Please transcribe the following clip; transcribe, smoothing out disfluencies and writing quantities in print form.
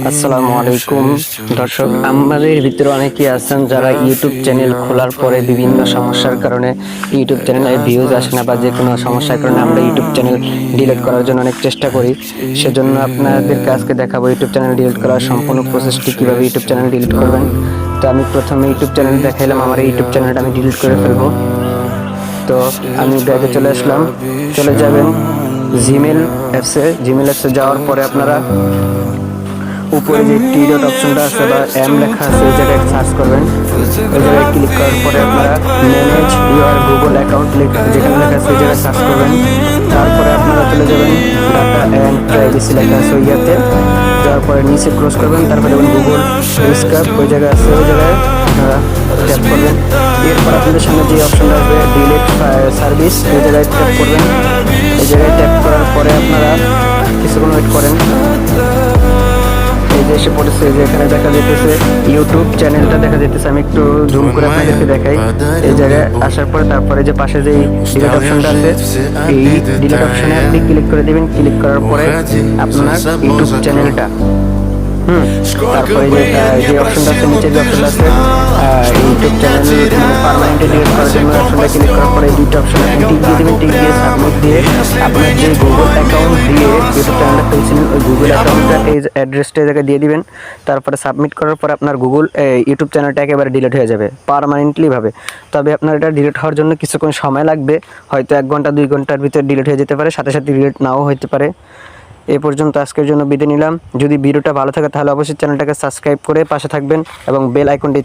আসসালামু আলাইকুম দর্শক, আমাদের ভিতরে অনেকেই আছেন যারা ইউটিউব চ্যানেল খোলার পরে বিভিন্ন সমস্যার কারণে ইউটিউব চ্যানেলে ভিউজ আসে না, বা যে কোনো সমস্যার কারণে আমরা ইউটিউব চ্যানেল ডিলিট করার জন্য অনেক চেষ্টা করি। সেজন্য আপনাদেরকে আজকে দেখাবো ইউটিউব চ্যানেল ডিলিট করার সম্পূর্ণ প্রসেসটি, কীভাবে ইউটিউব চ্যানেল ডিলিট করবেন। তো আমি প্রথমে ইউটিউব চ্যানেল দেখাইলাম, আমার ইউটিউব চ্যানেলটা আমি ডিলিট করে ফেলবো। তো আমি ব্যাগে চলে আসলাম, চলে যাবেন জিমেল অ্যাপসে যাওয়ার পরে আপনারা উপরে যে টি ডট অপশনটা আছে বা এম লেখা আছে ওই জায়গায় সার্চ করবেন। ওই জায়গায় ক্লিক করার পরে আপনারা ম্যানেজ ইউর গুগল অ্যাকাউন্ট যেখানে লেখা আছে ওই জায়গায় সার্চ করবেন। তারপরে আপনারা চলে যাবেন ডাটা অ্যান্ড প্রাইভেসি লেখা আছে ওই ইয়াতে, যাওয়ার পরে নিচে ক্রস করবেন, তারপরে যাবেন গুগল রিস্কাপ ওই জায়গায় আছে, ওই জায়গায় আপনারা ট্যাপ করবেন। এরপর আপনাদের সামনে যে অপশনটা আসবে ডিলিট সার্ভিস, ওই জায়গায় ট্যাপ করবেন। এই জায়গায় ট্যাপ করার পরে আপনারা কিছুক্ষণ ওয়েট করেন। এই যে এসে পড়েছে, যে এখানে দেখা যেতেছে ইউটিউব চ্যানেলটা দেখা যেতেছে। আমি একটু জুম করে আপনাদেরকে দেখাই। এই জায়গায় আসার পরে তারপরে যে পাশে যে ডিলিট অপশনটা আছে, এই ডিলিট অপশনে আপনি ক্লিক করে দেবেন। ক্লিক করার পরে আপনার ইউটিউব চ্যানেলটা তারপরে যে অপশনটা আছে, নিচে যে অপশনটা আছে ইউটিউব চ্যানেল পার্মানেন্টলি ডিলিট করার জন্য অপশনটা ক্লিক করার পরে এই দুটো অপশন আপনি টিক দিয়ে দেবেন। টিক দিয়ে সাবমিট দিয়ে আপনার যে গুগল অ্যাকাউন্ট দিয়ে ইউটিউব চ্যানেলটা খুলছিলেন ওই গুগল অ্যাকাউন্টটা এই অ্যাড্রেসটা এই জায়গায় দিয়ে দিবেন। তারপরে সাবমিট করার পর আপনার গুগল ইউটিউব চ্যানেলটা একেবারে ডিলিট হয়ে যাবে পার্মানেন্টলিভাবে। তবে আপনার এটা ডিলিট হওয়ার জন্য কিছুক্ষণ সময় লাগবে, হয়তো 1 ঘন্টা 2 ঘন্টার ভিতরে ডিলিট হয়ে যেতে পারে, সাথে সাথে ডিলিট নাও হতে পারে। এই পর্যন্ত আজকের জন্য বিদায় নিলাম। যদি ভিডিওটা ভালো থাকে তাহলে অবশ্যই চ্যানেলটাকে সাবস্ক্রাইব করে পাশে থাকবেন এবং বেল আইকনটি